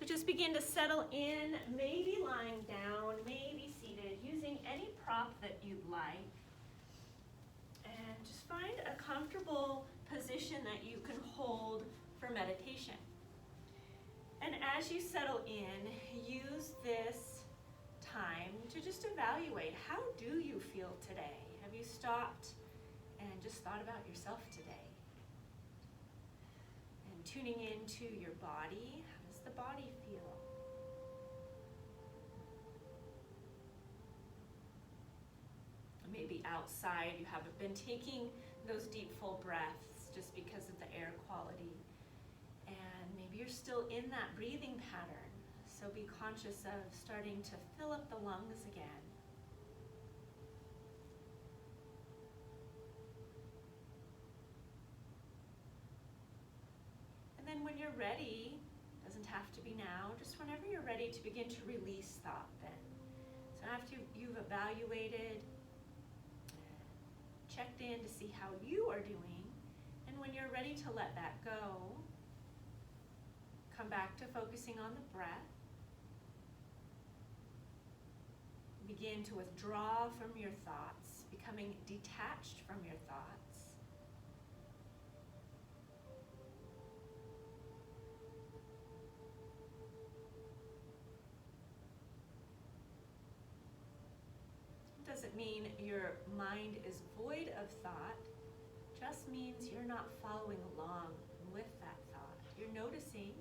So just begin to settle in, maybe lying down, maybe seated, using any prop that you'd like. And just find a comfortable position that you can hold for meditation. And as you settle in, use this time to just evaluate, how do you feel today? Have you stopped and just thought about yourself today? And tuning into your body, how does the body feel? Maybe outside you haven't been taking those deep full breaths just because of the air quality. And maybe you're still in that breathing pattern. So be conscious of starting to fill up the lungs again. And then when you're ready, doesn't have to be now, just whenever you're ready to begin to release thought then. So after you've evaluated, checked in to see how you are doing, and when you're ready to let that go, come back to focusing on the breath. Begin to withdraw from your thoughts, becoming detached from your thoughts. It doesn't mean your mind is void of thought, just means you're not following along with that thought. You're noticing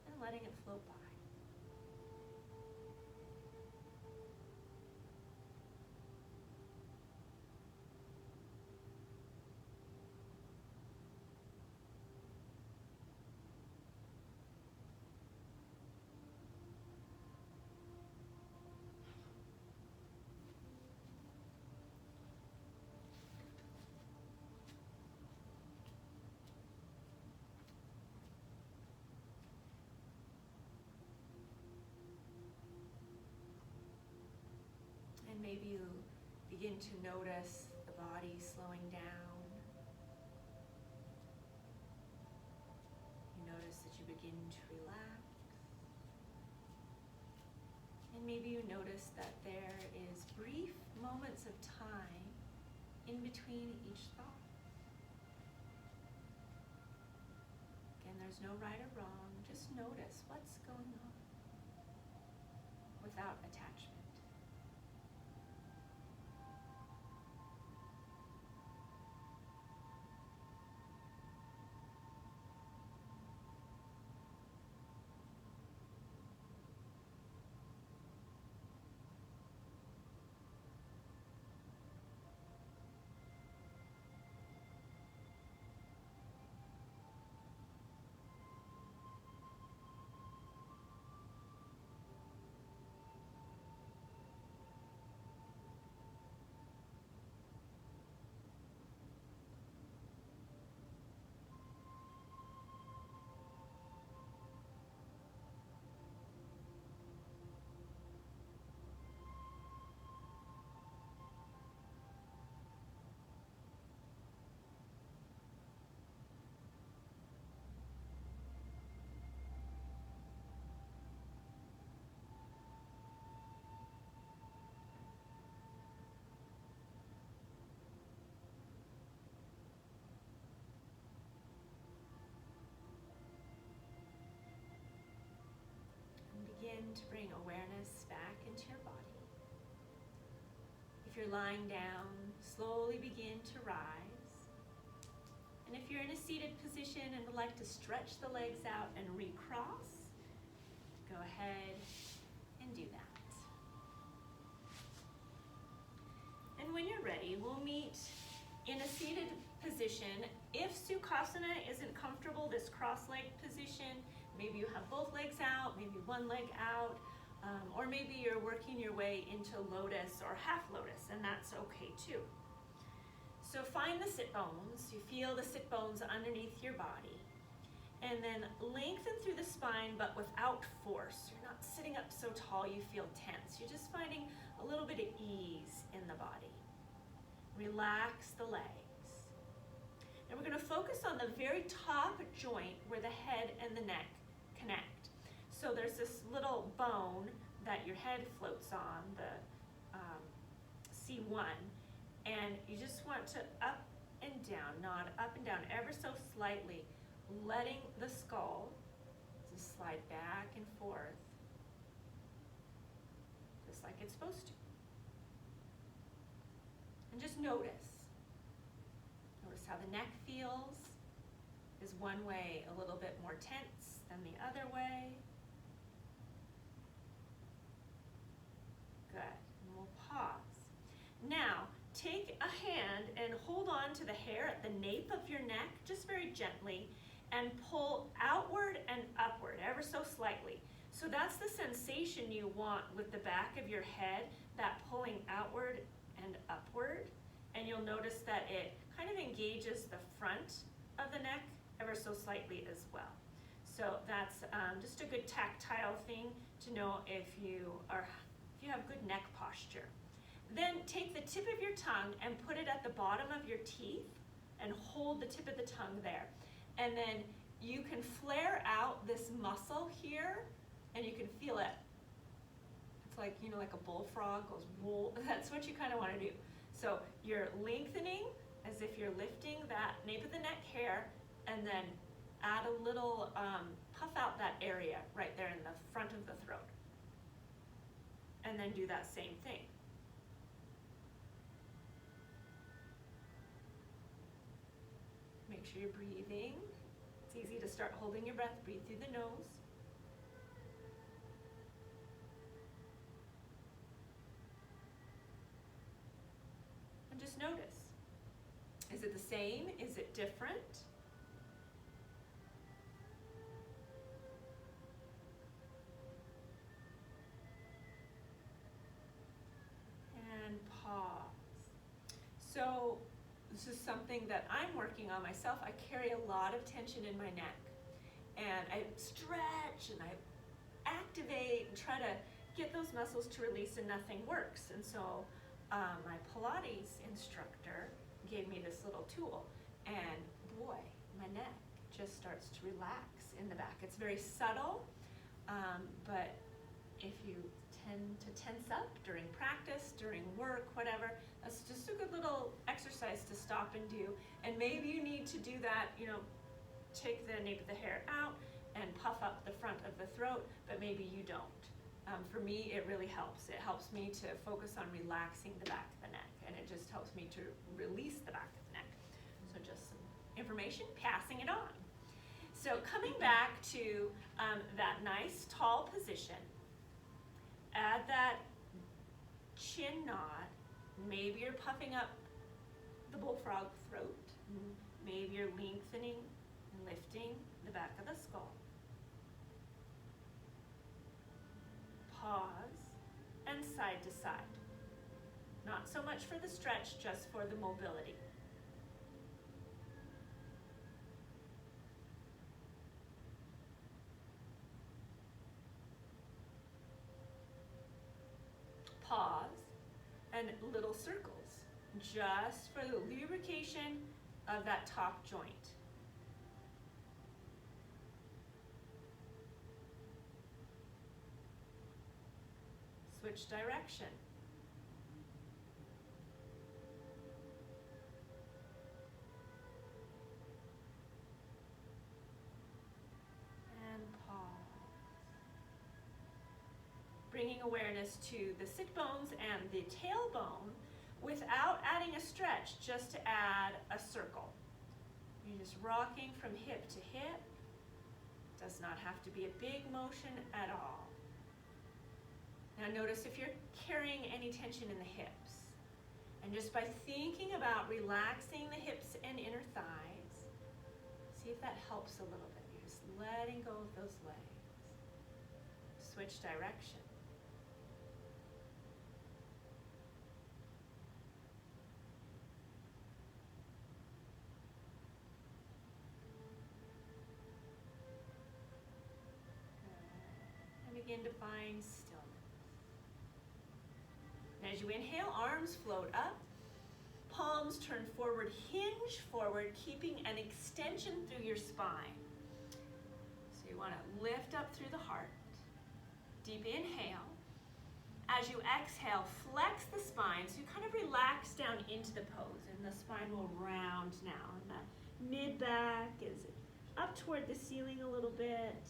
and letting it float by. Maybe you begin to notice the body slowing down. You notice that you begin to relax. And maybe you notice that there is brief moments of time in between each thought. Again, there's no right or wrong. Just notice what's going on without attachment. Begin to bring awareness back into your body. If you're lying down, slowly begin to rise. And if you're in a seated position and would like to stretch the legs out and recross, go ahead and do that. And when you're ready, we'll meet in a seated position. If Sukhasana isn't comfortable, this cross-legged position, maybe you have both legs out, maybe one leg out, or maybe you're working your way into lotus or half lotus, and that's okay too. So find the sit bones. You feel the sit bones underneath your body. And then lengthen through the spine, but without force. You're not sitting up so tall you feel tense. You're just finding a little bit of ease in the body. Relax the legs. And we're going to focus on the very top joint where the head and the neck connect. So there's this little bone that your head floats on, the C1, and you just want to up and down, nod up and down ever so slightly, letting the skull just slide back and forth, just like it's supposed to. And just notice. Notice how the neck feels. Is one way a little bit more tense than the other way? Good. And we'll pause. Now, take a hand and hold on to the hair at the nape of your neck, just very gently, and pull outward and upward, ever so slightly. So that's the sensation you want with the back of your head, that pulling outward and upward. And you'll notice that it kind of engages the front of the neck ever so slightly as well. So that's just a good tactile thing to know if you have good neck posture. Then take the tip of your tongue and put it at the bottom of your teeth and hold the tip of the tongue there. And then you can flare out this muscle here and you can feel it. It's like, you know, like a bullfrog goes wool. That's what you kind of want to do. So you're lengthening as if you're lifting that nape of the neck hair, and then add a little puff out that area right there in the front of the throat. And then do that same thing. Make sure you're breathing. It's easy to start holding your breath. Breathe through the nose. And just notice. Is it the same? Is it different? And pause. So this is something that I'm working on myself. I carry a lot of tension in my neck. And I stretch and I activate and try to get those muscles to release, and nothing works. And so my Pilates instructor gave me this little tool, and boy, my neck just starts to relax in the back. It's very subtle, but if you tend to tense up during practice, during work, whatever, that's just a good little exercise to stop and do. And maybe you need to do that, you know, take the nape of the hair out and puff up the front of the throat, but maybe you don't. For me, it really helps. It helps me to focus on relaxing the back of the neck, and it just helps me to release the back of the neck. So just some information, passing it on. So coming back to that nice tall position, add that chin nod. Maybe you're puffing up the bullfrog throat. Maybe you're lengthening and lifting the back of the skull. Pause and side to side. Not so much for the stretch, just for the mobility. Pause and little circles, just for the lubrication of that top joint. Switch direction. And pause. Bringing awareness to the sit bones and the tailbone without adding a stretch, just to add a circle. You're just rocking from hip to hip. Does not have to be a big motion at all. Now notice if you're carrying any tension in the hips. And just by thinking about relaxing the hips and inner thighs, see if that helps a little bit. You're just letting go of those legs. Switch direction. And begin to find stillness. And as you inhale, arms float up, palms turn forward, hinge forward, keeping an extension through your spine. So you want to lift up through the heart. Deep inhale. As you exhale, flex the spine so you kind of relax down into the pose, and the spine will round now. And the mid-back is up toward the ceiling a little bit.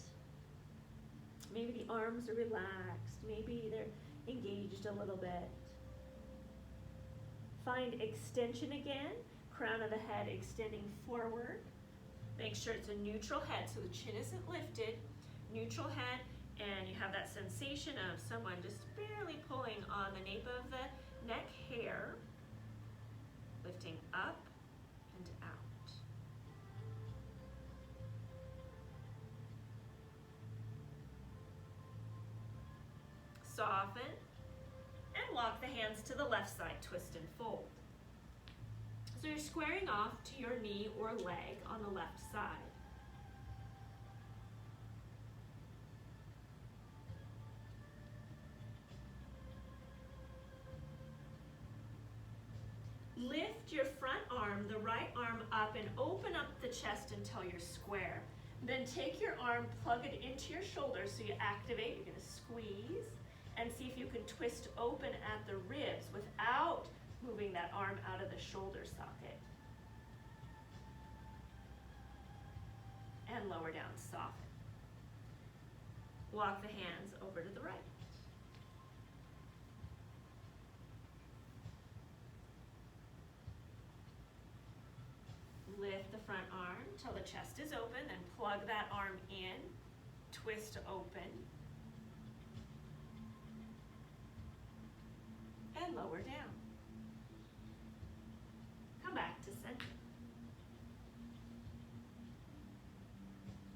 Maybe the arms are relaxed. Maybe they're engaged a little bit. Find extension again. Crown of the head extending forward. Make sure it's a neutral head so the chin isn't lifted. Neutral head, and you have that sensation of someone just barely pulling on the nape of the neck hair, lifting up and out. Soften and walk the hands to the left side, twist and fold. So you're squaring off to your knee or leg on the left side. Lift your front arm, the right arm up, and open up the chest until you're square. Then take your arm, plug it into your shoulder so you activate. You're gonna squeeze and see if you can twist open at the ribs without moving that arm out of the shoulder socket. And lower down, soften. Walk the hands over to the right. Lift the front arm till the chest is open, then plug that arm in, twist open, and lower down. Come back to center.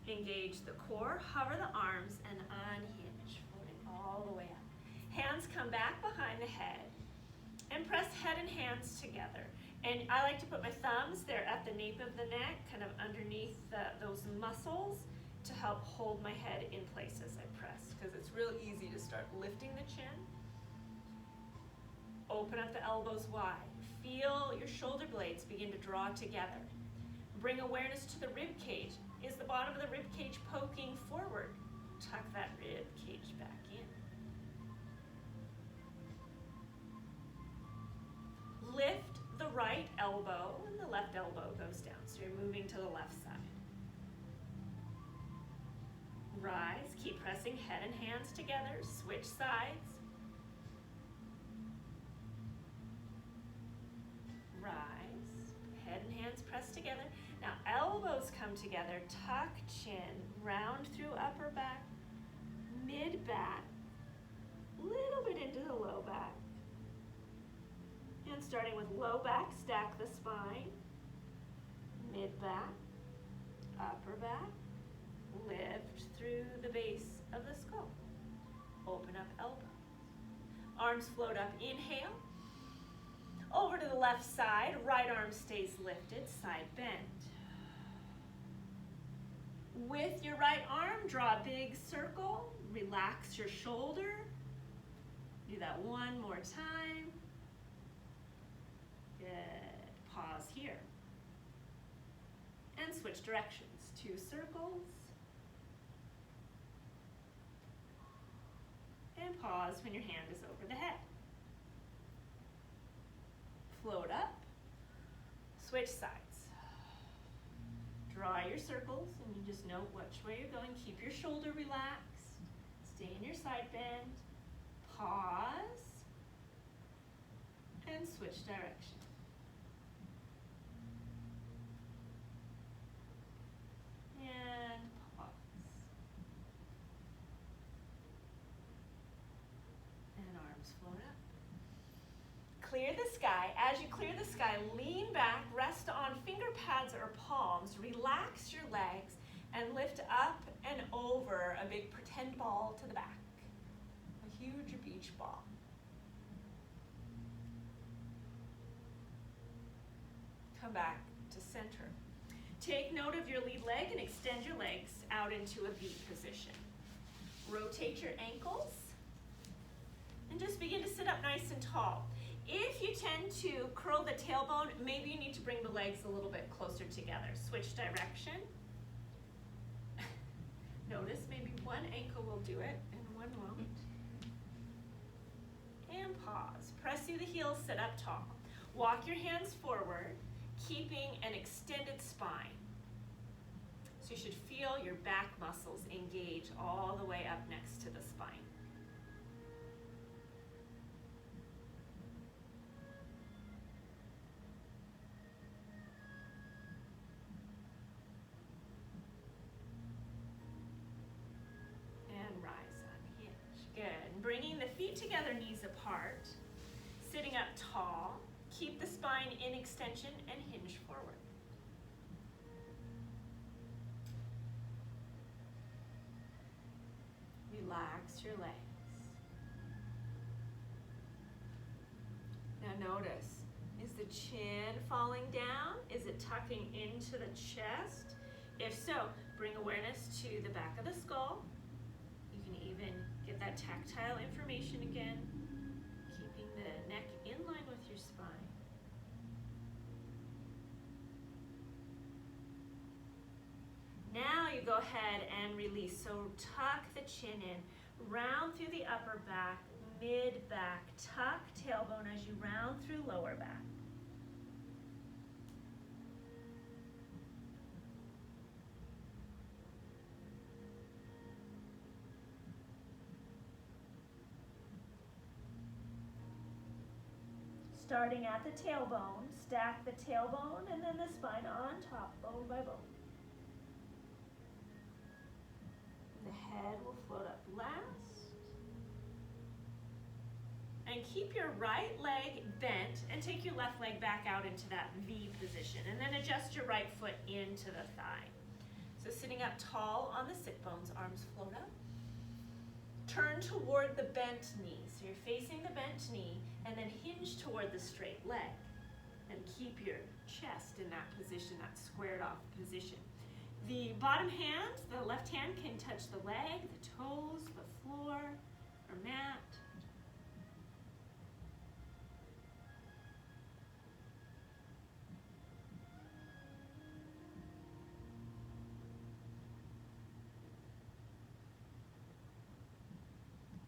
Engage the core, hover the arms, and unhinge, floating all the way up. Hands come back behind the head, and press head and hands together. And I like to put my thumbs there at the nape of the neck, kind of underneath those muscles, to help hold my head in place as I press, because it's real easy to start lifting the chin. Open up the elbows wide. Feel your shoulder blades begin to draw together. Bring awareness to the rib cage. Is the bottom of the rib cage poking forward? Tuck that rib cage back in. Lift the right elbow and the left elbow goes down. So you're moving to the left side. Rise, keep pressing head and hands together, switch sides. Rise, head and hands press together. Now elbows come together, tuck chin, round through upper back, mid back, little bit into the low back. And starting with low back, stack the spine, mid back, upper back, lift through the base of the skull. Open up elbows. Arms float up, inhale. Over to the left side, right arm stays lifted, side bend. With your right arm, draw a big circle, relax your shoulder. Do that one more time. Good. Pause here. And switch directions. 2 circles. And pause when your hand is over the head. Float up. Switch sides. Draw your circles and you just note which way you're going. Keep your shoulder relaxed. Stay in your side bend. Pause. And switch direction. And pause. And arms float up. Clear the sky. As you clear the sky, lean back, rest on finger pads or palms, relax your legs, and lift up and over a big pretend ball to the back. A huge beach ball. Come back to center. Take note of your lead leg and extend your legs out into a V position. Rotate your ankles and just begin to sit up nice and tall. If you tend to curl the tailbone, maybe you need to bring the legs a little bit closer together. Switch direction. Notice maybe one ankle will do it and one one won't. And pause. Press through the heels, sit up tall. Walk your hands forward, keeping an extended spine. So you should feel your back muscles engage all the way up next to the spine. And rise, unhinge. Good. And bringing the feet together, knees apart. Sitting up tall. Keep the spine in extension and hinge forward. Relax your legs. Now notice, is the chin falling down? Is it tucking into the chest? If so, bring awareness to the back of the skull. You can even get that tactile information again, keeping the neck in line with your spine. Now you go ahead and release. So tuck the chin in, round through the upper back, mid-back, tuck tailbone as you round through lower back. Starting at the tailbone, stack the tailbone and then the spine on top, bone by bone. The head will float up last. And keep your right leg bent and take your left leg back out into that V position. And then adjust your right foot into the thigh. So sitting up tall on the sit bones, arms float up. Turn toward the bent knee. So you're facing the bent knee and then hinge toward the straight leg. And keep your chest in that position, that squared off position. The bottom hand, the left hand can touch the leg, the toes, the floor, or mat.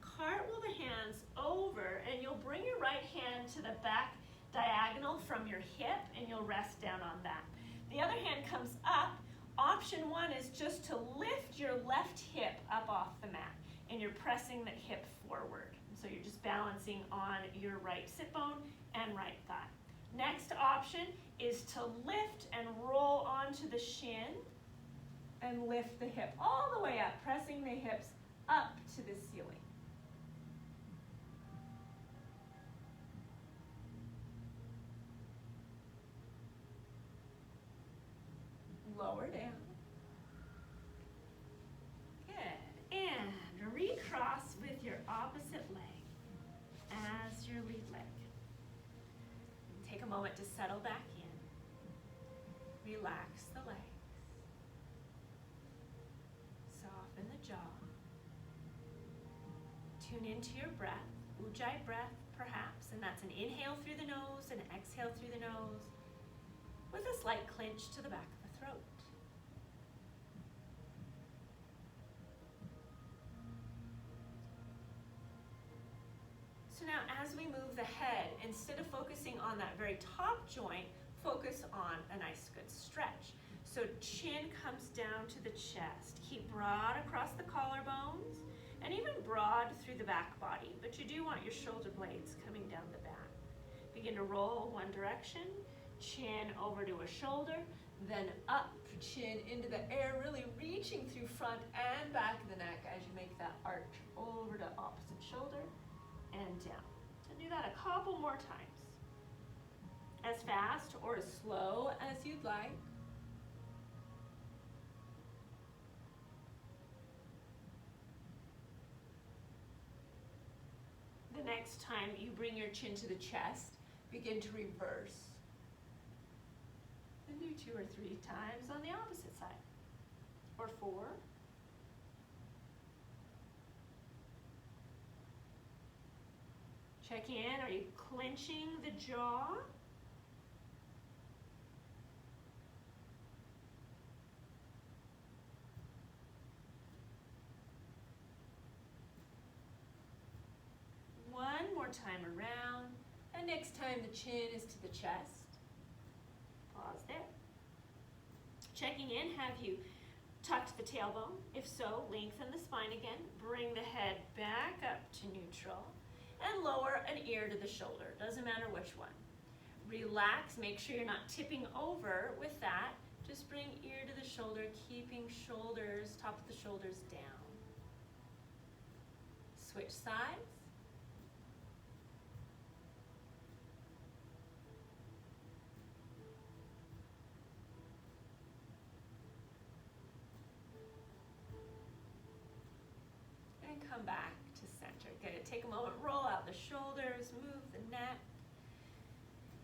Cartwheel the hands over and you'll bring your right hand to the back diagonal from your hip and you'll rest down on that. The other hand comes up. Option one is just to lift your left hip up off the mat and you're pressing the hip forward. So you're just balancing on your right sit bone and right thigh. Next option is to lift and roll onto the shin and lift the hip all the way up, pressing the hips up to the ceiling. Lower down. Good. And recross with your opposite leg as your lead leg. And take a moment to settle back in. Relax the legs. Soften the jaw. Tune into your breath. Ujjayi breath, perhaps. And that's an inhale through the nose and an exhale through the nose with a slight clinch to the back of the throat. So now as we move the head, instead of focusing on that very top joint, focus on a nice good stretch. So chin comes down to the chest. Keep broad across the collarbones and even broad through the back body, but you do want your shoulder blades coming down the back. Begin to roll one direction, chin over to a shoulder, then up, chin into the air, really reaching through front and back of the neck as you make that arch over to opposite shoulder and down. And do that a couple more times. As fast or as slow as you'd like. The next time you bring your chin to the chest, begin to reverse. And do 2 or 3 times on the opposite side. Or 4. Check in, are you clenching the jaw? more time around. And next time the chin is to the chest. Pause there. Checking in, have you tucked the tailbone? If so, lengthen the spine again. Bring the head back up to neutral and lower an ear to the shoulder. Doesn't matter which one. Relax, make sure you're not tipping over with that. Just bring ear to the shoulder, keeping shoulders, top of the shoulders down. Switch sides. And come back to center. Good. Take a moment, roll out the shoulders, move the neck.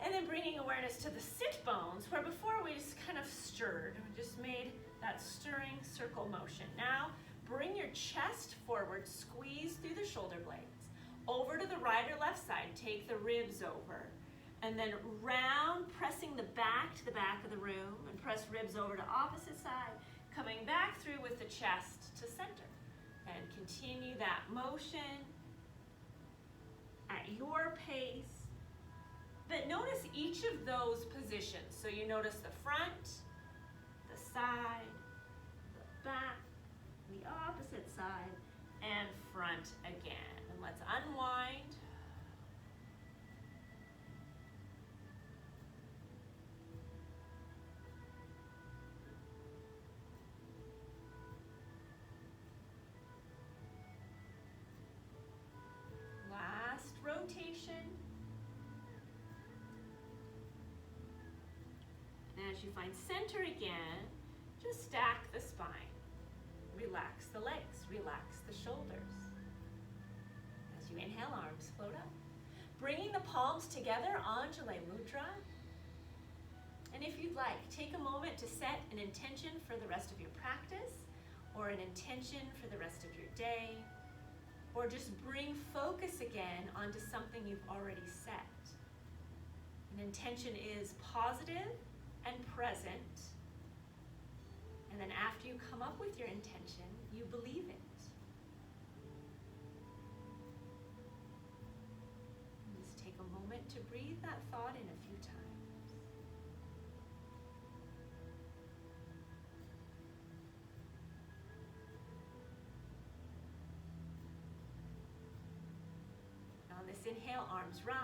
And then bringing awareness to the sit bones, where before we just kind of stirred. We just made that stirring circle motion. Now, bring your chest forward, squeeze through the shoulder blades. Over to the right or left side, take the ribs over. And then round, pressing the back to the back of the room, and press ribs over to opposite side. Coming back through with the chest to center. And continue that motion at your pace. But notice each of those positions. So you notice the front, the side, the back, the opposite side, and front again. And let's unwind. Last rotation. And as you find center again, just stack the spine. Relax the legs, relax the shoulders. As you inhale, arms float up. Bringing the palms together, Anjali Mudra. And if you'd like, take a moment to set an intention for the rest of your practice, or an intention for the rest of your day, or just bring focus again onto something you've already set. An intention is positive and present. And then after you come up with your intention, you believe it. And just take a moment to breathe that thought in a few times. On this inhale, arms rise.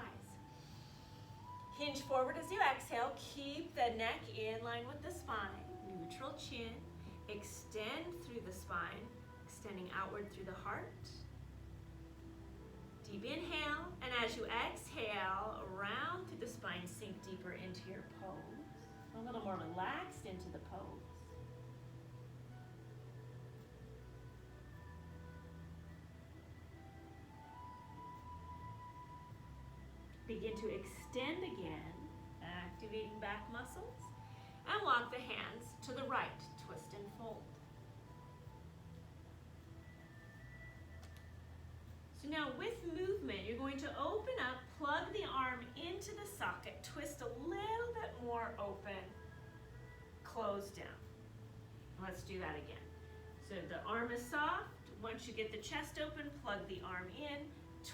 Hinge forward as you exhale. Keep the neck in line with the spine. Neutral chin. Extend through the spine, extending outward through the heart. Deep inhale, and as you exhale, around through the spine, sink deeper into your pose. A little more relaxed into the pose. Begin to extend again, activating back muscles, and walk the hands to the right, twist and fold. So now with movement, you're going to open up, plug the arm into the socket, twist a little bit more open, close down. Let's do that again. So the arm is soft. Once you get the chest open, plug the arm in,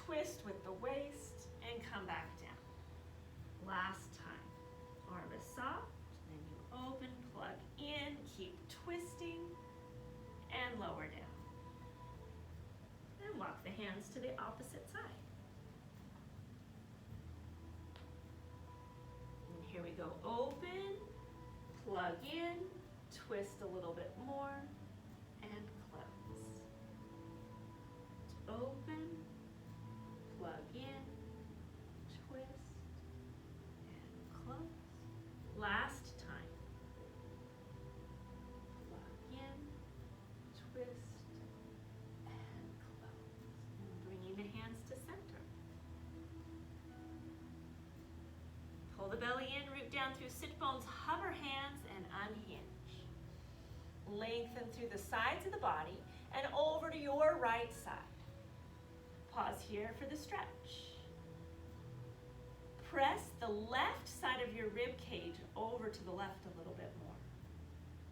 twist with the waist, and come back down. Last time. Arm is soft, then you open, plug in, keep twisting, and lower down. And walk the hands to the opposite side. And here we go. Open, plug in, twist a little bit more, and close. Open, plug in, twist, and close. Last time. Plug in, twist, and close. And bringing the hands to center. Pull the belly in, root down through sit bones, hover hands, and unhinge. Lengthen through the sides of the body and over to your right side. Pause here for the stretch. Press the left side of your rib cage over to the left a little bit more.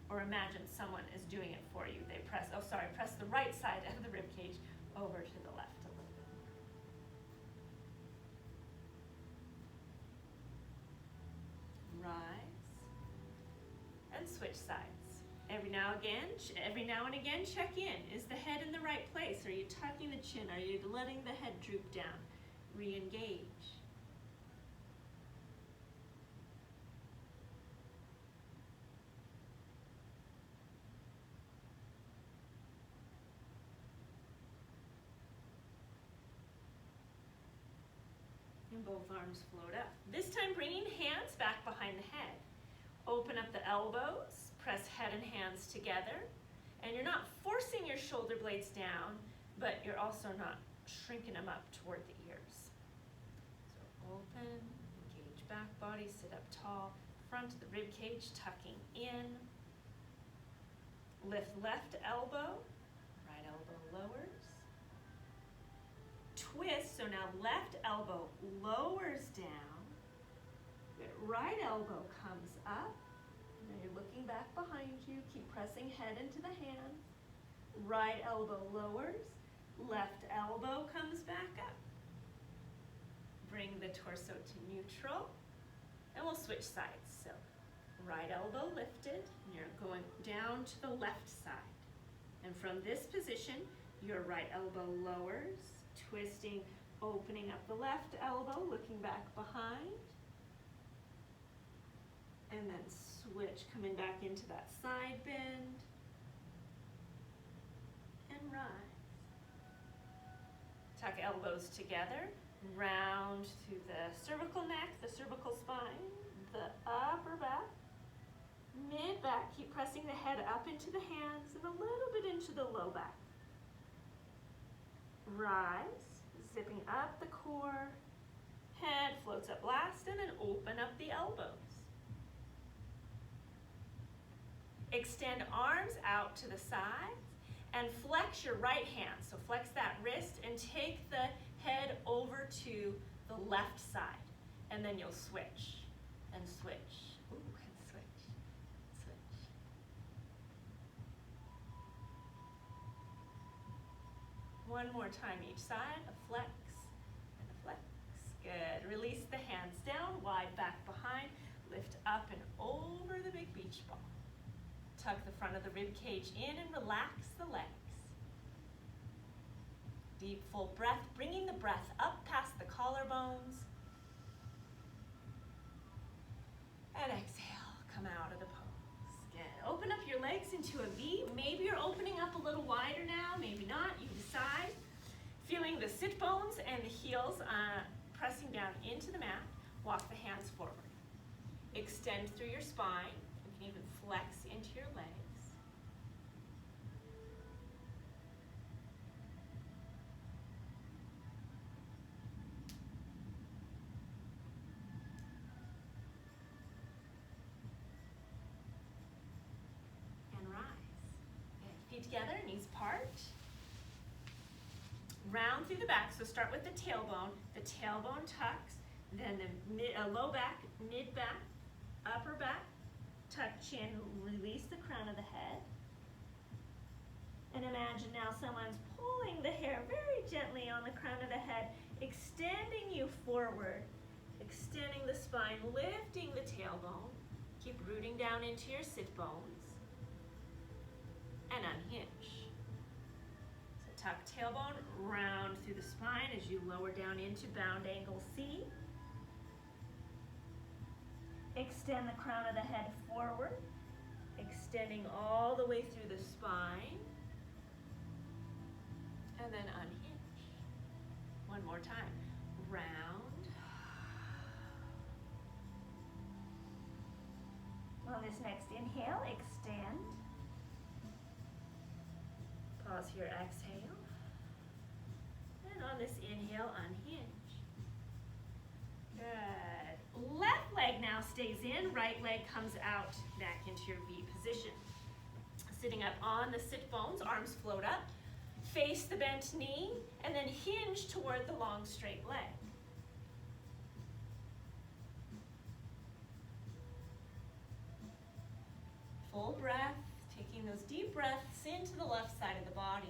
Or imagine someone is doing it for you. They press the right side of the rib cage over to the left a little bit more. switch sides. Every now and again, check in. Is the head in the right place? Are you tucking the chin? Are you letting the head droop down? Re-engage. And both arms float up. This time bringing hands back behind the head. Open up the elbows, press head and hands together. And you're not forcing your shoulder blades down, but you're also not shrinking them up toward the ears. So open, engage back body, sit up tall, front of the rib cage tucking in. Lift left elbow, right elbow lowers. Twist, so now left elbow lowers down. Good. Right elbow comes up. Now you're looking back behind you. Keep pressing head into the hands. Right elbow lowers. Left elbow comes back up. Bring the torso to neutral. And we'll switch sides. So right elbow lifted. And you're going down to the left side. And from this position, your right elbow lowers. Twisting, opening up the left elbow, looking back behind. And then switch, coming back into that side bend. And rise. Tuck elbows together. Round through the cervical neck, the cervical spine, the upper back. Mid back, keep pressing the head up into the hands and a little bit into the low back. Rise, zipping up the core, head floats up last, and then open up the elbows. Extend arms out to the sides and flex your right hand. So flex that wrist and take the head over to the left side. And then you'll switch and switch. Ooh, and switch, switch. One more time each side, a flex and a flex. Good. Release the hands down, wide back behind. Lift up and over the big beach ball. Tuck the front of the rib cage in and relax the legs. Deep, full breath, bringing the breath up past the collarbones. And exhale, come out of the pose. Good. Open up your legs into a V. Maybe you're opening up a little wider now, maybe not, you decide. Feeling the sit bones and the heels pressing down into the mat. Walk the hands forward. Extend through your spine. You can even flex into your legs. And rise. Good. Feet together, knees part. Round through the back, so start with the tailbone. The tailbone tucks, then the low back, mid back, upper back, tuck chin, release the crown of the head. And imagine now someone's pulling the hair very gently on the crown of the head, extending you forward, extending the spine, lifting the tailbone. Keep rooting down into your sit bones. And unhinge. So tuck tailbone, round through the spine as you lower down into bound angle C. Extend the crown of the head forward, extending all the way through the spine, and then unhinge. One more time, round. On this next inhale, extend. Pause here, exhale. And on this inhale, unhinge. Good. Left leg now stays in, right leg comes out back into your V position. Sitting up on the sit bones, arms float up, face the bent knee, and then hinge toward the long straight leg. Full breath, taking those deep breaths into the left side of the body.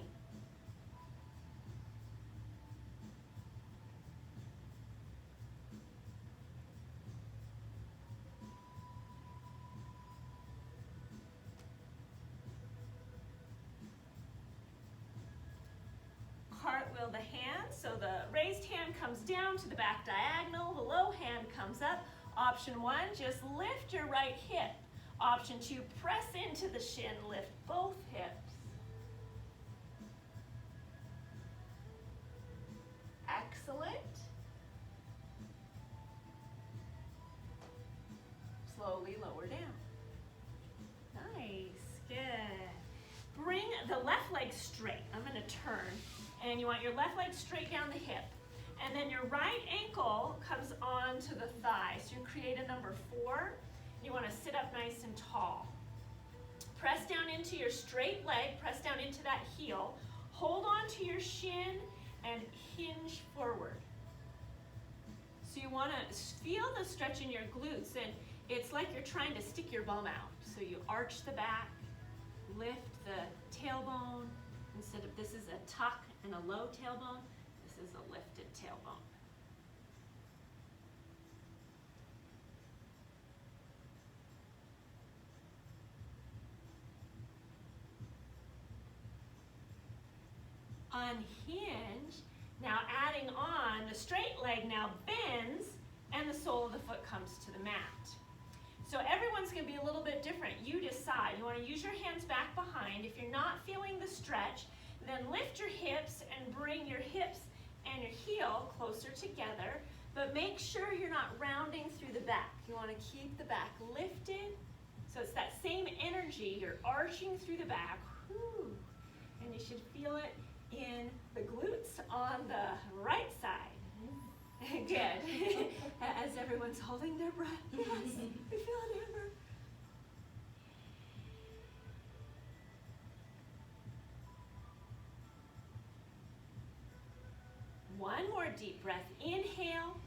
So the raised hand comes down to the back diagonal, the low hand comes up. Option 1, just lift your right hip. Option 2, press into the shin, lift both hips. Excellent. Slowly lower down. Nice, good. Bring the left leg straight. I'm going to turn, and you want your left leg straight down the hip. And then your right ankle comes onto the thigh. So you create a number 4. You want to sit up nice and tall. Press down into your straight leg, press down into that heel. Hold on to your shin and hinge forward. So you want to feel the stretch in your glutes, and it's like you're trying to stick your bum out. So you arch the back, lift the tailbone. Instead of, this is a tuck and a low tailbone, this is a lifted tailbone. Unhinge. Now adding on, the straight leg now bends and the sole of the foot comes to the mat. So everyone's going to be a little bit different. You decide. You want to use your hands back behind. If you're not feeling the stretch, then lift your hips and bring your hips and your heel closer together, but make sure you're not rounding through the back. You want to keep the back lifted. So it's that same energy. You're arching through the back. Whew. And you should feel it in the glutes on the right side. Good. As everyone's holding their breath. Yes, we feel it, Amber. One more deep breath. Inhale.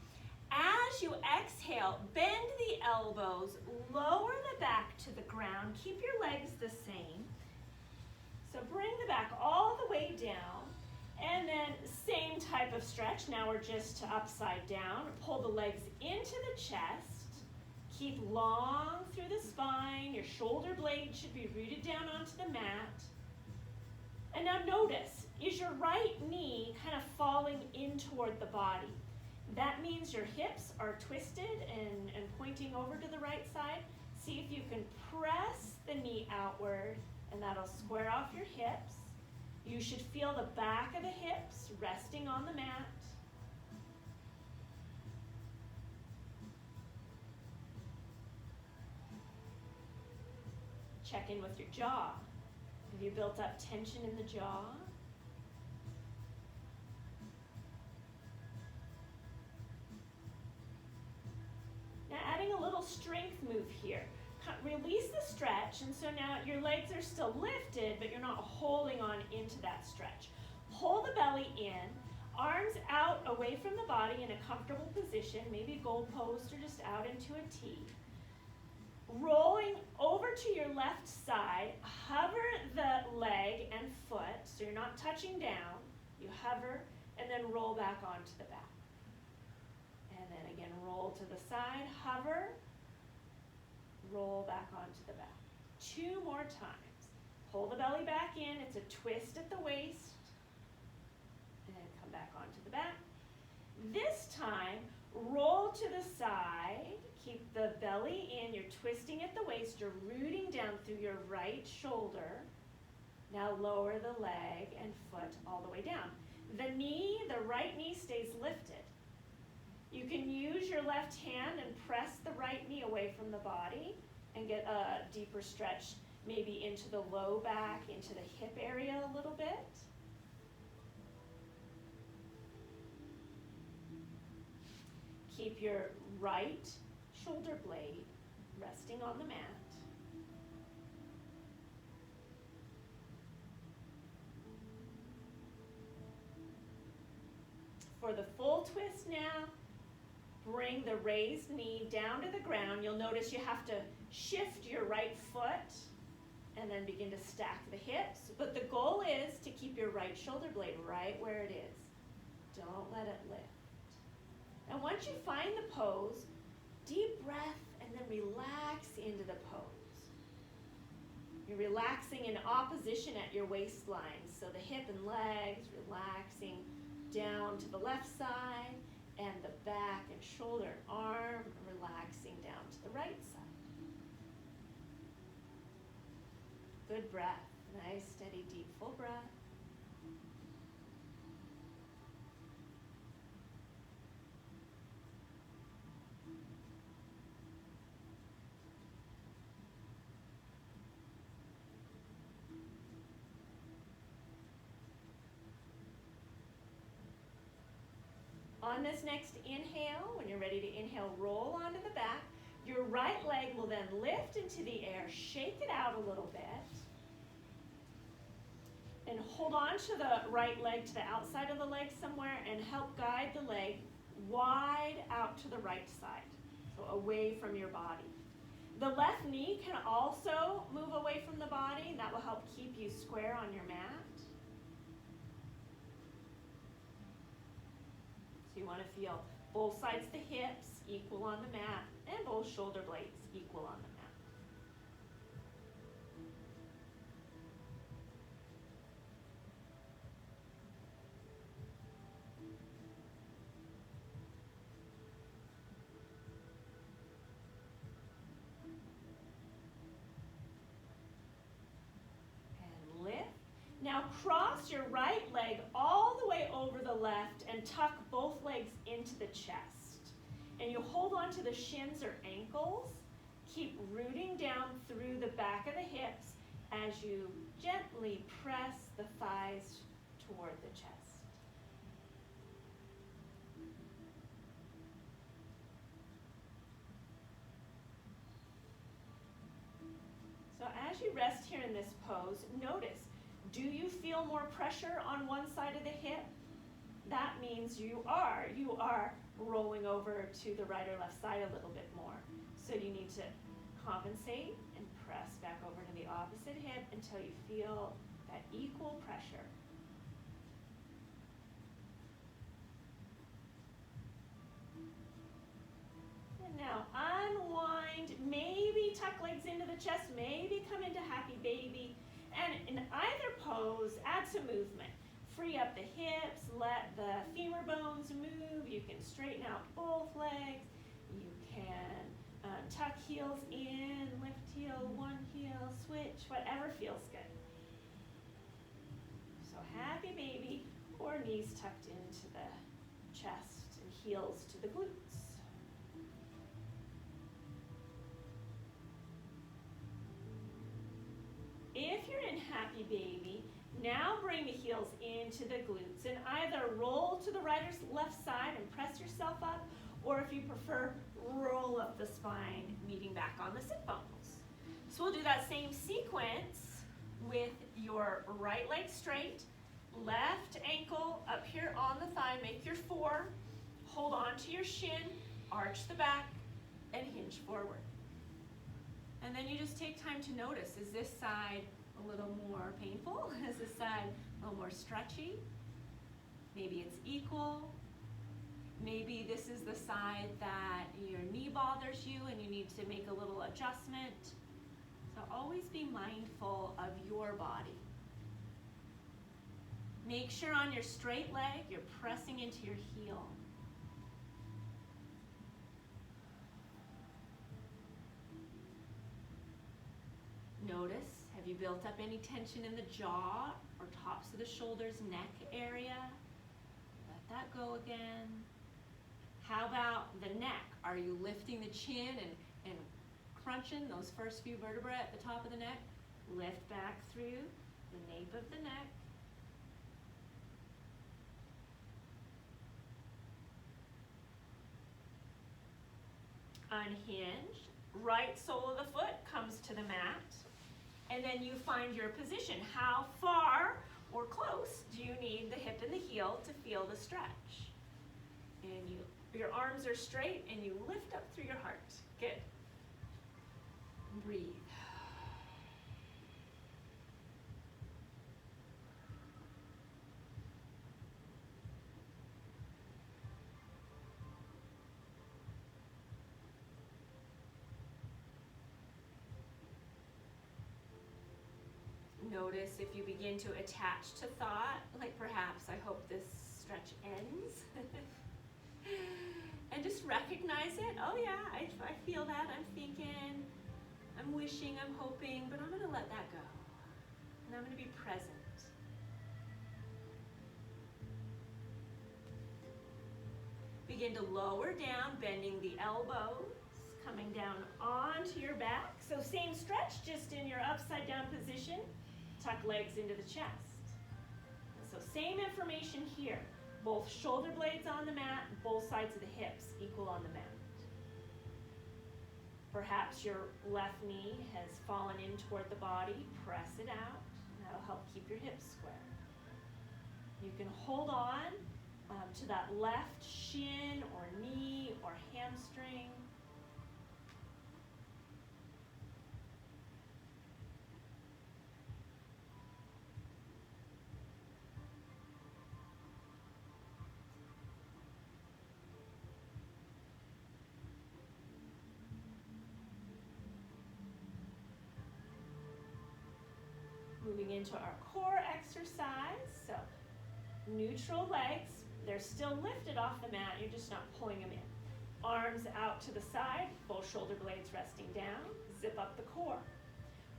As you exhale, bend the elbows, lower the back to the ground. Keep your legs the same. So bring the back all the way down, and then same type of stretch. Now we're just to upside down. Pull the legs into the chest. Keep long through the spine. Your shoulder blades should be rooted down onto the mat. And now notice, is your right knee kind of falling in toward the body? That means your hips are twisted and pointing over to the right side. See if you can press the knee outward, and that'll square off your hips. You should feel the back of the hips resting on the mat. Check in with your jaw. Have you built up tension in the jaw? Now adding a little strength move here. Release the stretch, and so now your legs are still lifted, but you're not holding on into that stretch. Pull the belly in, arms out away from the body in a comfortable position, maybe goalpost or just out into a T. Rolling over to your left side, hover the leg and foot, so you're not touching down. You hover, and then roll back onto the back. And then again, roll to the side, hover, roll back onto the back. 2 more times. Pull the belly back in. It's a twist at the waist. And come back onto the back. This time, roll to the side. Keep the belly in. You're twisting at the waist. You're rooting down through your right shoulder. Now lower the leg and foot all the way down. The knee, the right knee stays lifted. You can use your left hand and press the right knee away from the body and get a deeper stretch, maybe into the low back, into the hip area a little bit. Keep your right shoulder blade resting on the mat. For the full twist now, bring the raised knee down to the ground. You'll notice you have to shift your right foot and then begin to stack the hips. But the goal is to keep your right shoulder blade right where it is. Don't let it lift. And once you find the pose, deep breath and then relax into the pose. You're relaxing in opposition at your waistline. So the hip and legs relaxing down to the left side, and the back and shoulder and arm relaxing down to the right side. Good breath. Nice, steady, deep, full breath. On this next inhale, when you're ready to inhale, roll onto the back. Your right leg will then lift into the air, shake it out a little bit, and hold on to the right leg to the outside of the leg somewhere and help guide the leg wide out to the right side, so away from your body. The left knee can also move away from the body, and that will help keep you square on your mat. So you want to feel both sides of the hips equal on the mat and both shoulder blades equal on the mat. And lift. Now cross your right leg all the way over the left and tuck both legs into the chest. And you hold on to the shins or ankles. Keep rooting down through the back of the hips as you gently press the thighs toward the chest. So as you rest here in this pose, notice, do you feel more pressure on one side of the hip? That means you are rolling over to the right or left side a little bit more. So you need to compensate and press back over to the opposite hip until you feel that equal pressure. And now unwind, maybe tuck legs into the chest, maybe come into happy baby. And in either pose, add some movement. Free up the hips, let the femur bones move. You can straighten out both legs. You can tuck heels in, lift heel, one heel, switch, whatever feels good. So happy baby, or knees tucked into the chest and heels to the glutes. If you're in happy baby, now bring the heels into the glutes and either roll to the right or left side and press yourself up, or if you prefer, roll up the spine, meeting back on the sit bones. So we'll do that same sequence with your right leg straight, left ankle up here on the thigh, make your 4, hold on to your shin, arch the back, and hinge forward. And then you just take time to notice, is this side a little more painful? Is this side a little more stretchy? Maybe it's equal. Maybe this is the side that your knee bothers you and you need to make a little adjustment. So always be mindful of your body. Make sure on your straight leg you're pressing into your heel. Notice, have you built up any tension in the jaw or tops of the shoulders, neck area? Let that go again. How about the neck? Are you lifting the chin and crunching those first few vertebrae at the top of the neck? Lift back through the nape of the neck. Unhinge. Right sole of the foot comes to the mat. And then you find your position. How far or close do you need the hip and the heel to feel the stretch? And your arms are straight and you lift up through your heart. Good. Breathe. notice if you begin to attach to thought, like perhaps I hope this stretch ends. And just recognize it. Oh yeah, I feel that, I'm thinking, I'm wishing, I'm hoping, but I'm gonna let that go. And I'm gonna be present. Begin to lower down, bending the elbows, coming down onto your back. So same stretch, just in your upside down position. Tuck legs into the chest. And so same information here. Both shoulder blades on the mat, both sides of the hips equal on the mat. Perhaps your left knee has fallen in toward the body. Press it out. That'll help keep your hips square. You can hold on to that left shin or knee or hamstring. Moving into our core exercise. So neutral legs, they're still lifted off the mat, you're just not pulling them in. Arms out to the side, both shoulder blades resting down. Zip up the core.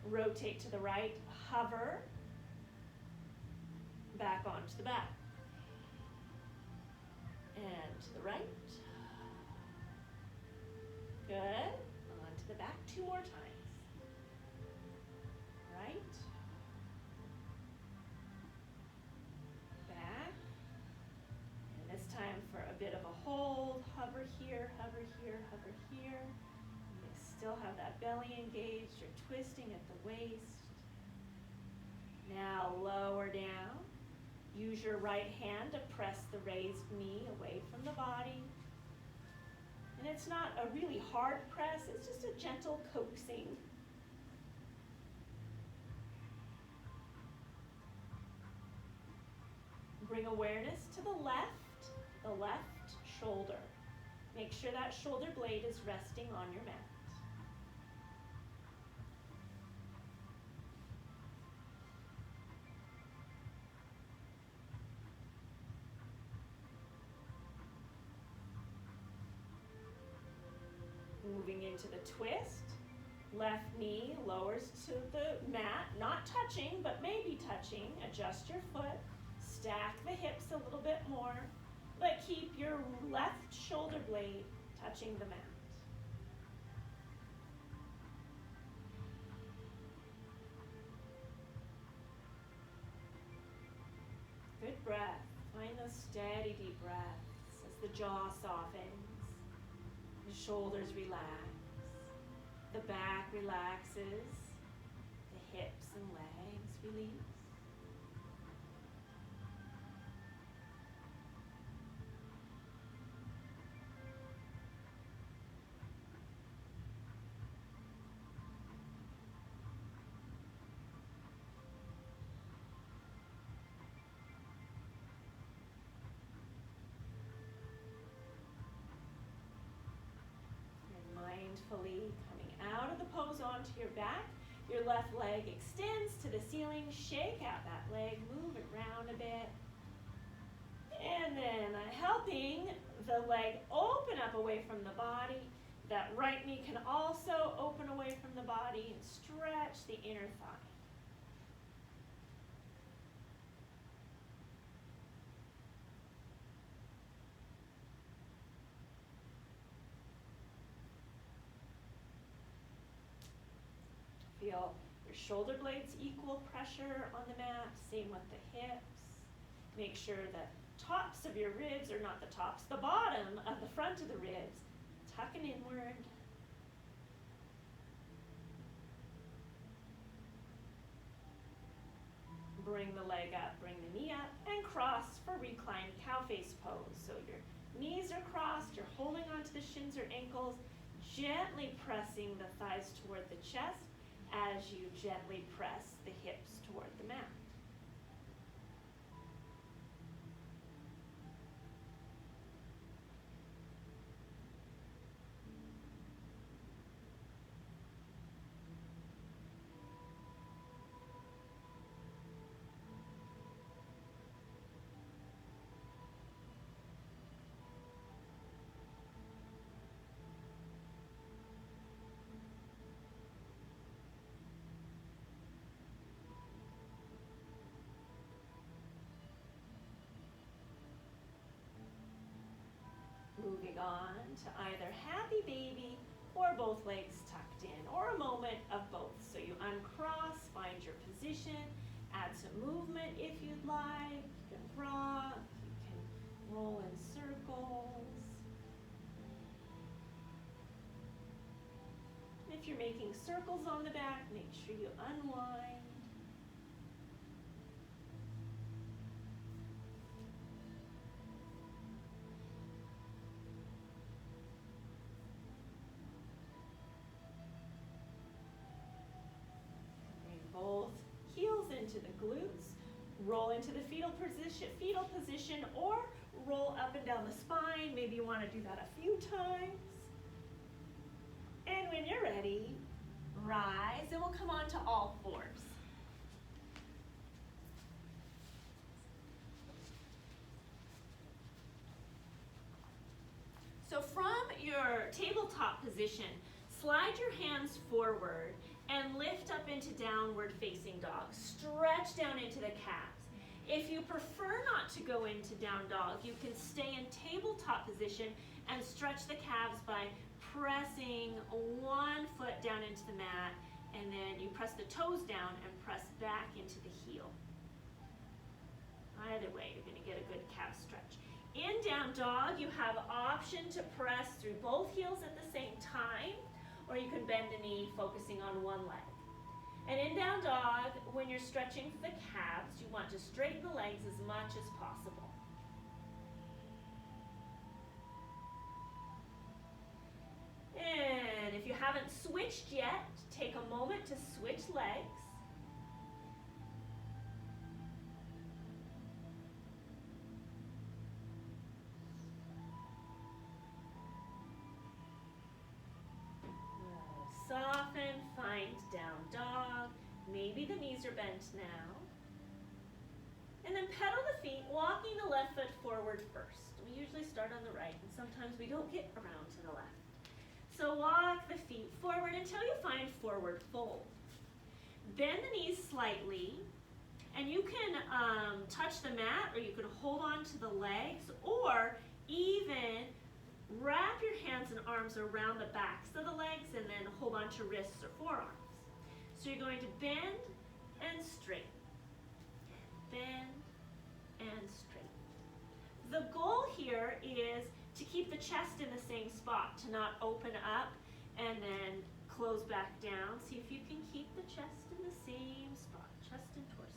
Rotate to the right, hover, back onto the back. And to the right. Good. Onto the back 2 more times. Right. Back. And this time for a bit of a hold. Hover here, hover here, hover here. You still have that belly engaged. You're twisting at the waist. Now lower down. Use your right hand to press the raised knee away from the body. And it's not a really hard press, it's just a gentle coaxing. Bring awareness to the left shoulder. Make sure that shoulder blade is resting on your mat. Moving into the twist. Left knee lowers to the mat, not touching, but maybe touching. Adjust your foot. Stack the hips a little bit more, but keep your left shoulder blade touching the mat. Good breath. Find those steady deep breaths as the jaw softens. The shoulders relax, the back relaxes, the hips and legs release. Mindfully coming out of the pose onto your back. Your left leg extends to the ceiling. Shake out that leg, move it around a bit. And then helping the leg open up away from the body. That right knee can also open away from the body and stretch the inner thigh. Feel your shoulder blades equal pressure on the mat, same with the hips. Make sure that tops of your ribs are not the tops, the bottom of the front of the ribs. Tucking inward. Bring the leg up, bring the knee up, and cross for reclined cow face pose. So your knees are crossed, you're holding onto the shins or ankles, gently pressing the thighs toward the chest, as you gently press the hips toward the mat. to either happy baby or both legs tucked in, or a moment of both. So you uncross, find your position, add some movement if you'd like. You can rock, you can roll in circles. If you're making circles on the back, make sure you unwind. Both heels into the glutes, roll into the fetal position, or roll up and down the spine. Maybe you want to do that a few times. And when you're ready, rise, and we'll come on to all fours. So from your tabletop position, slide your hands forward and lift up into downward facing dog. Stretch down into the calves. If you prefer not to go into down dog, you can stay in tabletop position and stretch the calves by pressing one foot down into the mat, and then you press the toes down and press back into the heel. Either way, you're going to get a good calf stretch. In down dog, you have option to press through both heels at the same time, or you can bend the knee focusing on one leg. And in down dog, when you're stretching the calves, you want to straighten the legs as much as possible. And if you haven't switched yet, take a moment to switch legs. Soften, find down dog. Maybe the knees are bent now. And then pedal the feet, walking the left foot forward first. We usually start on the right, and sometimes we don't get around to the left. So walk the feet forward until you find forward fold. Bend the knees slightly, and you can touch the mat, or you can hold on to the legs, or even wrap your hands and arms around the backs of the legs and then hold on to wrists or forearms. So you're going to bend and straighten. Bend and straighten. The goal here is to keep the chest in the same spot, to not open up and then close back down. See if you can keep the chest in the same spot, chest and torso.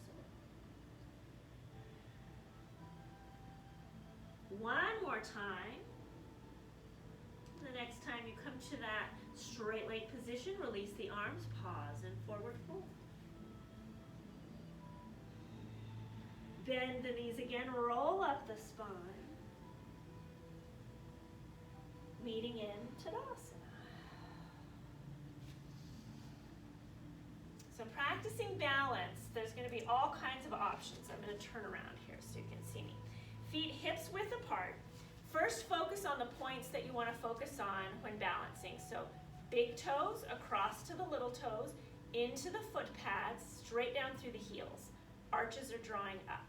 One more time. The next time you come to that straight leg position, release the arms, pause, and forward fold. Bend the knees again, roll up the spine, meeting in Tadasana. So practicing balance, there's going to be all kinds of options. I'm going to turn around here so you can see me. Feet hips width apart. First, focus on the points that you want to focus on when balancing. So big toes across to the little toes, into the foot pads, straight down through the heels. Arches are drawing up.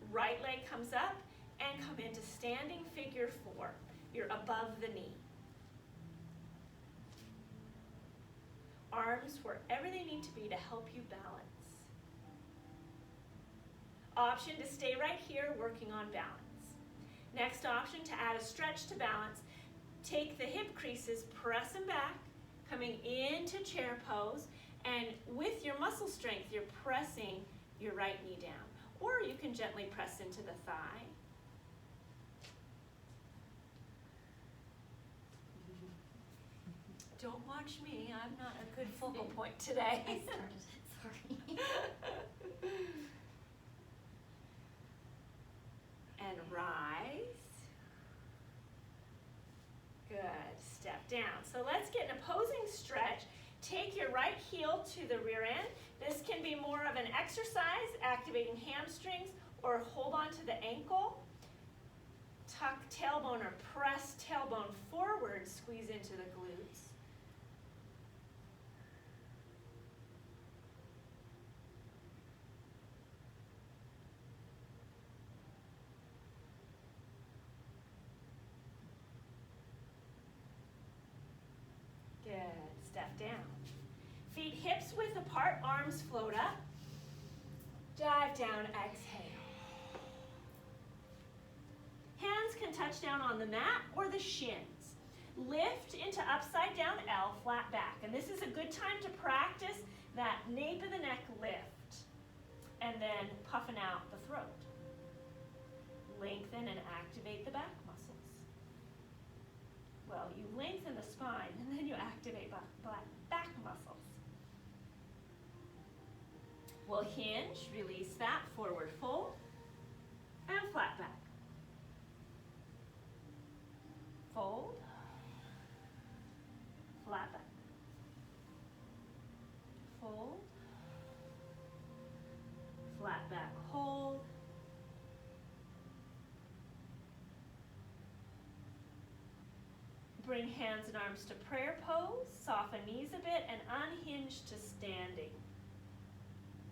Right leg comes up and come into standing figure four. You're above the knee. Arms wherever they need to be to help you balance. Option to stay right here working on balance. Next option, to add a stretch to balance, take the hip creases, press them back, coming into chair pose, and with your muscle strength, you're pressing your right knee down. Or you can gently press into the thigh. Don't watch me, I'm not a good focal point today. I started, sorry. And rise. Good, step down. So let's get an opposing stretch. Take your right heel to the rear end. This can be more of an exercise, activating hamstrings, or hold on to the ankle. Tuck tailbone or press tailbone forward, squeeze into the glutes. apart, arms float up. Dive down, exhale. Hands can touch down on the mat or the shins. Lift into upside down L, flat back. And this is a good time to practice that nape of the neck lift. And then puffing out the throat. Lengthen and activate the back muscles. Well, you lengthen the spine and then you activate back muscles. We'll hinge, release that, forward fold, and flat back. Fold, flat back. Fold, flat back, hold. Bring hands and arms to prayer pose, soften knees a bit, and unhinge to standing.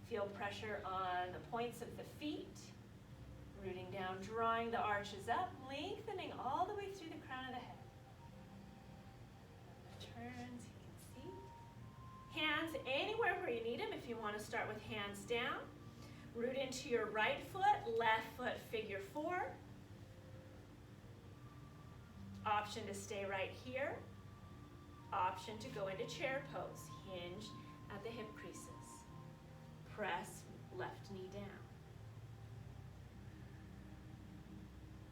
Feel pressure on the points of the feet, rooting down, drawing the arches up, lengthening all the way through the crown of the head. Turns, you can see. Hands anywhere where you need them if you want to start with hands down. Root into your right foot, left foot, figure four. Option to stay right here. Option to go into chair pose. Hinge at the hip creases. Press left knee down.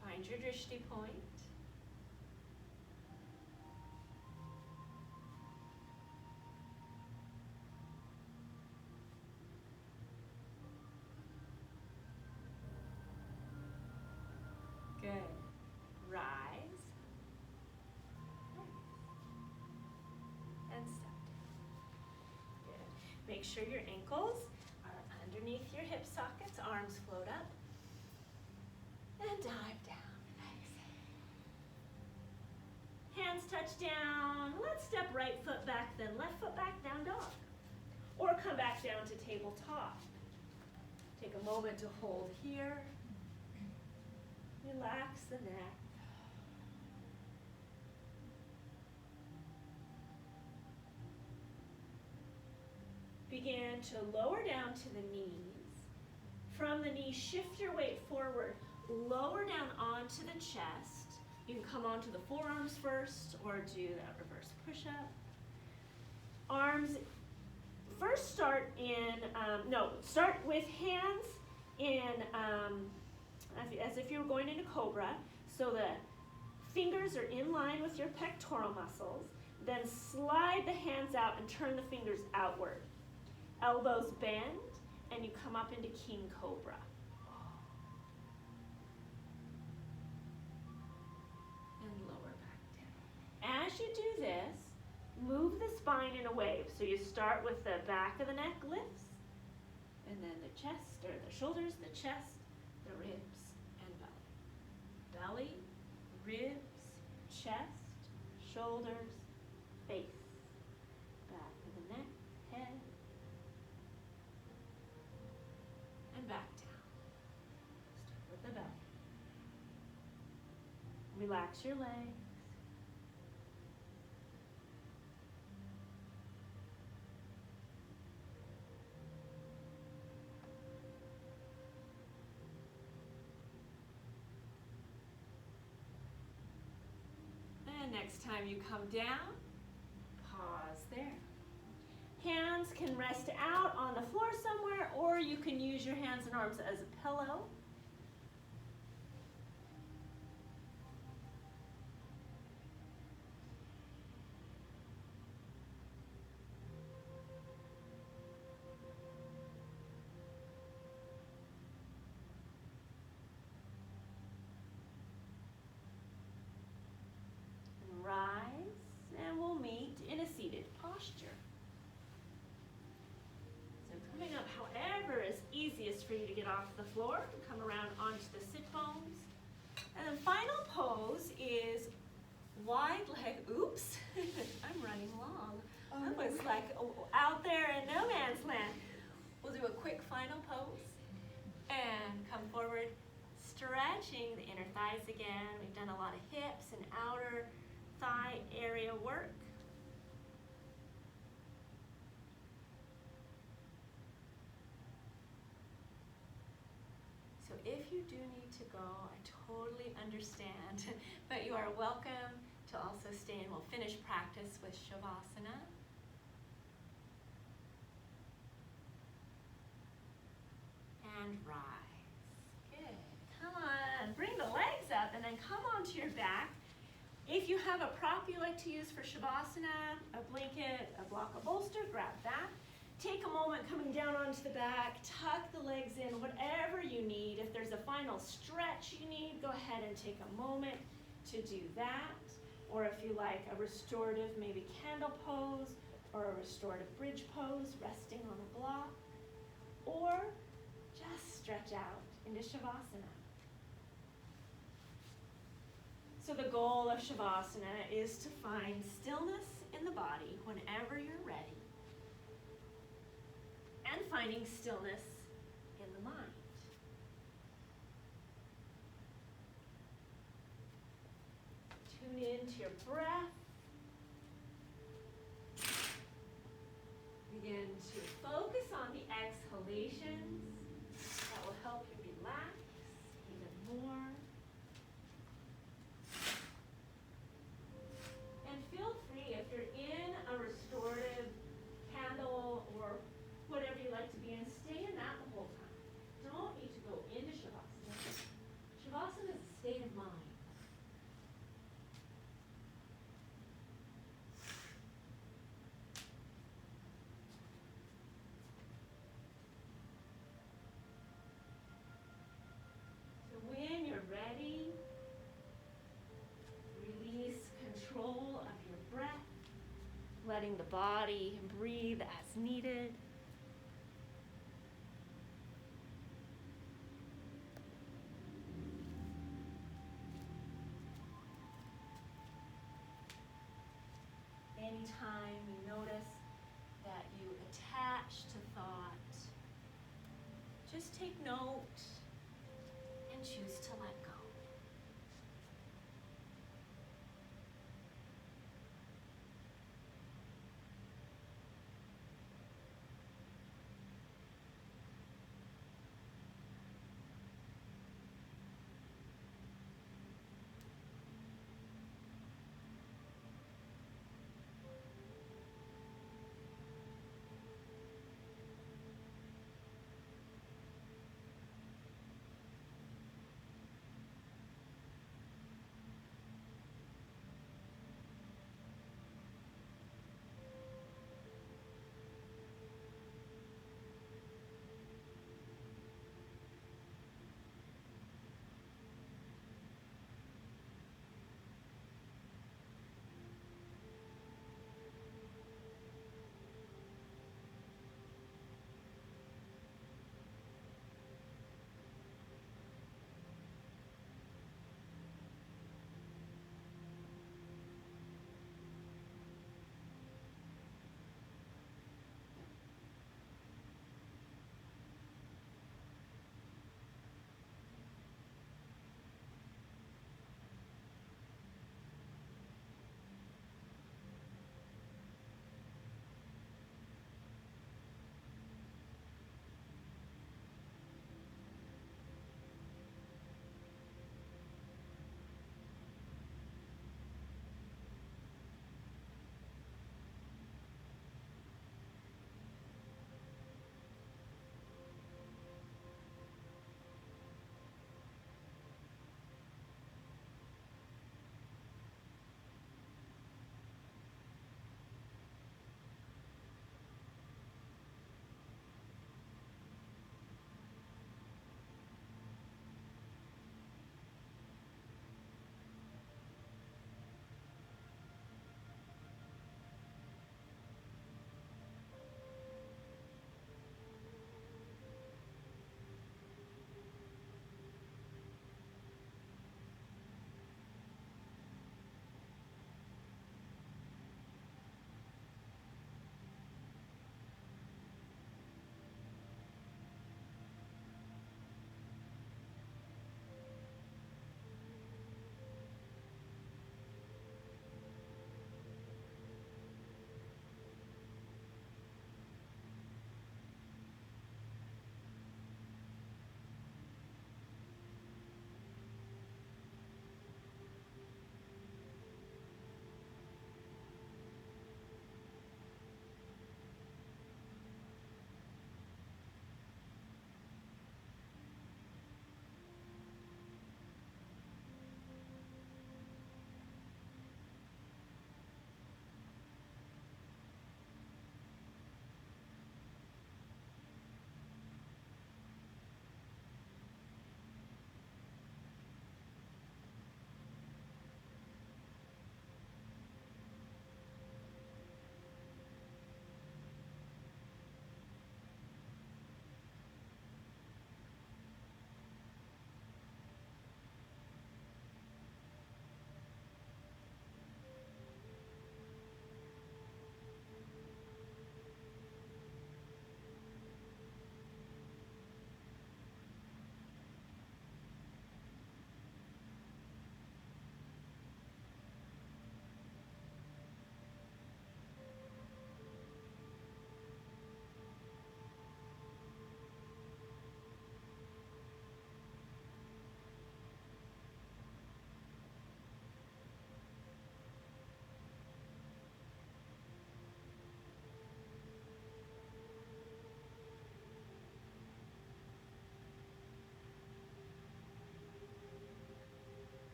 Find your drishti point. Good. Rise. And step down. Good. Make sure your ankles are underneath your hip sockets. Arms float up. And dive down. Exhale. Hands touch down. Let's step right foot back, then left foot back, down dog. Or come back down to tabletop. Take a moment to hold here. Relax the neck. Begin to lower down to the knees. From the knees, shift your weight forward. Lower down onto the chest. You can come onto the forearms first or do that reverse push-up. Arms, first start with hands in, as if you were going into cobra. So the fingers are in line with your pectoral muscles. Then slide the hands out and turn the fingers outward. Elbows bend, and you come up into king cobra. And lower back down. As you do this, move the spine in a wave. So you start with the back of the neck lifts, and then the chest, or the shoulders, the chest, the ribs, and belly. Belly, ribs, chest, shoulders, face. Back of the neck, head, and back down. Start with the belly. Relax your legs. And next time you come down, pause there. Hands can rest out on the floor somewhere, or you can use your hands and arms as a pillow. Rise, and we'll meet in a seated posture. So coming up, however is easiest for you to get off the floor, come around onto the sit bones. And then final pose is wide leg, oops, I'm running long. I was like out there in no man's land. We'll do a quick final pose and come forward, stretching the inner thighs again. We've done a lot of hips and outer thigh area work. if you do need to go, I totally understand, but you are welcome to also stay and we'll finish practice with Shavasana. And rise. Good. Come on, bring the legs up and then come onto your back. If you have a prop you like to use for Shavasana, a blanket, a block, a bolster, grab that. Take a moment coming down onto the back, tuck the legs in, whatever you need. If there's a final stretch you need, go ahead and take a moment to do that. Or if you like a restorative, maybe candle pose, or a restorative bridge pose, resting on a block. Or just stretch out into Shavasana. So the goal of Shavasana is to find stillness in the body whenever you're ready. And finding stillness in the mind. Tune into your breath. Begin to focus on the exhalations. That will help you relax even more. And feel free, if you're in a restorative candle or whatever you like to be in, stay in that the whole time. Don't need to go into Shavasana. Shavasana is a state of mind. So when you're ready, release control of your breath, letting the body breathe as needed. Anytime you notice that you attach to thought, just take note and choose to let go.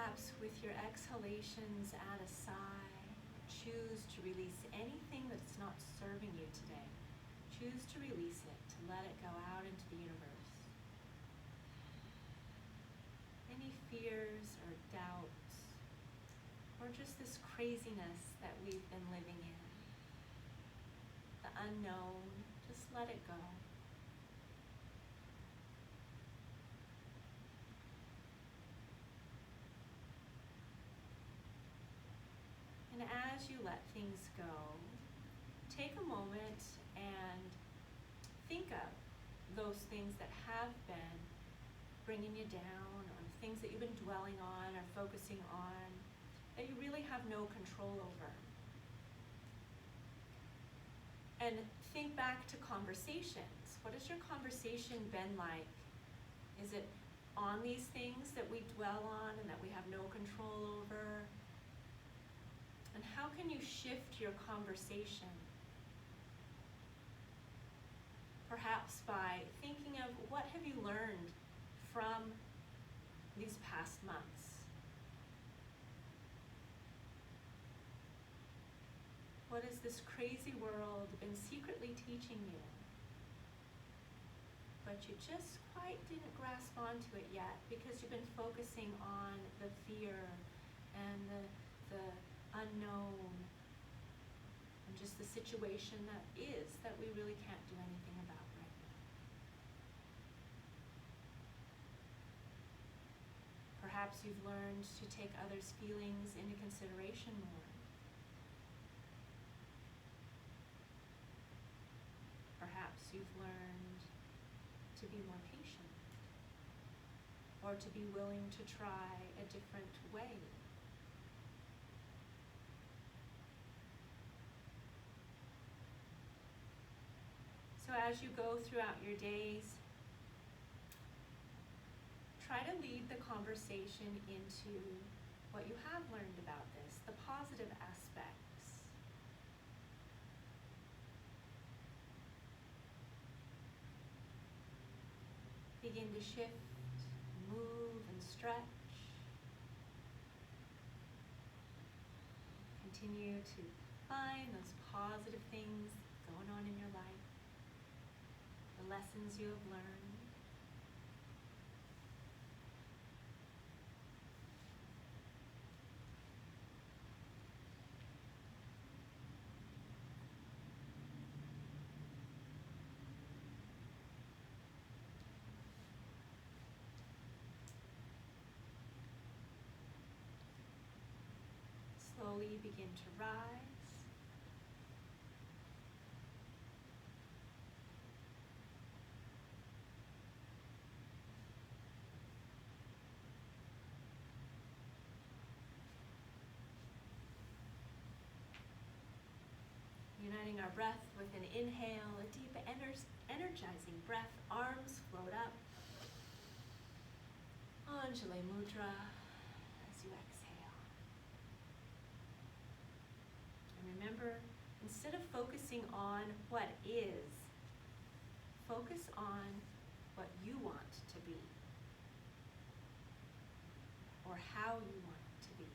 perhaps with your exhalations add a sigh. Choose to release anything that's not serving you today. Choose to release it, to let it go out into the universe. Any fears or doubts, or just this craziness that we've been living in. The unknown, just let it go. And as you let things go, take a moment and think of those things that have been bringing you down, or things that you've been dwelling on or focusing on that you really have no control over. And think back to conversations. What has your conversation been like? Is it on these things that we dwell on and that we have no control over? And how can you shift your conversation? Perhaps by thinking of what have you learned from these past months? What has this crazy world been secretly teaching you? But you just quite didn't grasp onto it yet because you've been focusing on the fear and the unknown and just the situation that we really can't do anything about right now. Perhaps you've learned to take others' feelings into consideration more. Perhaps you've learned to be more patient, or to be willing to try a different way. So as you go throughout your days, try to lead the conversation into what you have learned about this, the positive aspects. Begin to shift, move, and stretch. Continue to find those positive things going on in your life, the lessons you have learned. Slowly begin to rise. Uniting our breath with an inhale, a deep energizing breath, arms float up. Anjali Mudra as you exhale. And remember, instead of focusing on what is, focus on what you want to be, or how you want it to be,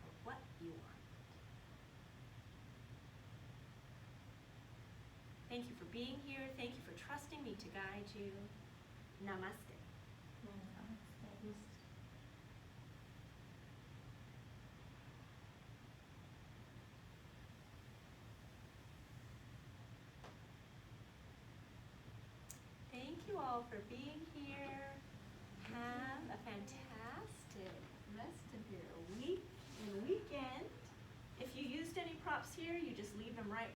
or what you want. Thank you for being here. Thank you for trusting me to guide you. Namaste. Thank you all for being here. Have a fantastic rest of your week and weekend. If you used any props here, you just leave them right